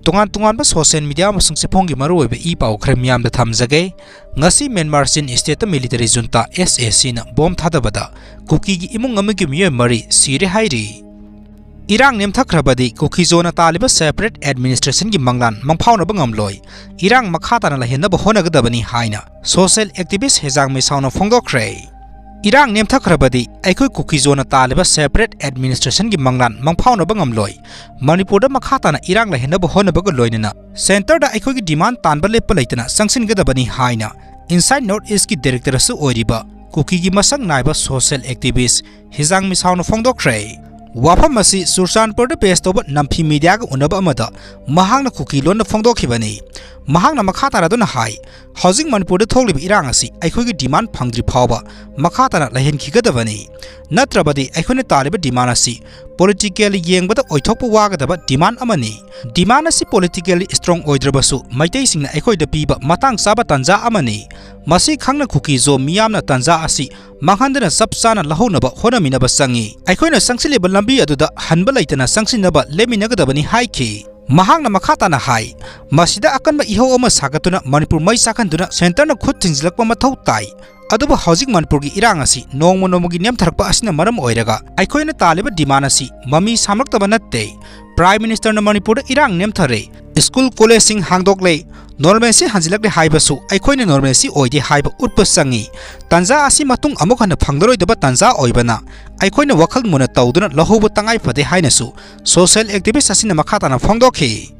Tungan tungan ba social media masung sipong gi maru be I pau khrem yam da thamjage ngasi Martian state military junta SAC na bom Thadabada Kuki gi imung amagi miye mari Sire hairi Erang nem thakrabadi Kuki zona taliba Seperate administration gi manglan mangphawna bangamloi Erang makhata na lahenna ba honagadabani haina social activist Hejang Mishao na phongdokre Erang nem thakrabadi aikoi Kuki zona taliba Seperate administration gi manglan mangphawna bangamloi Manipur da makhata na Erang lahenna ba hona baga loinena center da aikoi gi demand tanba lepa leitana sangsin gadabani haina inside north east gi director su oiriba Kuki gi masang naiba social activist Hejang Mishao na phongdokre Wafam asi Sursanpur da page toba nampi media ga unaba amada mahangna Kuki lon na phongdokhibani mahangna makhata ra dona hai housing Manipur da thogliba Erang asi aikoi gi demand phangdri phawba makhata na lahen khigadabani natrabadi aikoi taliba demand asi politically yengbada oithokpa wagadaba demand amani demand asi politically strong oidrabasu maitei singna aikoi da piba matang saba tanja amani masi khangna Kuki zo miyamna tanja asi manghandana sapsana lahonaba honaminaba sangi aikoina sangsileba lambi aduda hanba laitana sangsinaba leminagadabani haiki mahangna makhata na hai masida akanba iho ama sagatuna Manipur mai sakhanduna center na khut thingzilakpa mathau tai aduba housing Manipur gi Erang asi nongmo nomogi nem tharakpa asina maram oiraga aikoina taliba demand asi mami samlaktaba natte prime minister na Manipur Erang nem thare school college sing hangdokle normalcy hanjilakle haibasu aikoina normalcy oide haiba utpa sangi tanja asi matung amuk hana phangdoroi daba tanja oibana aikoina wakhal muna tawduna lahobu tangai phade hainasu social activist asina makhata na phangdokhi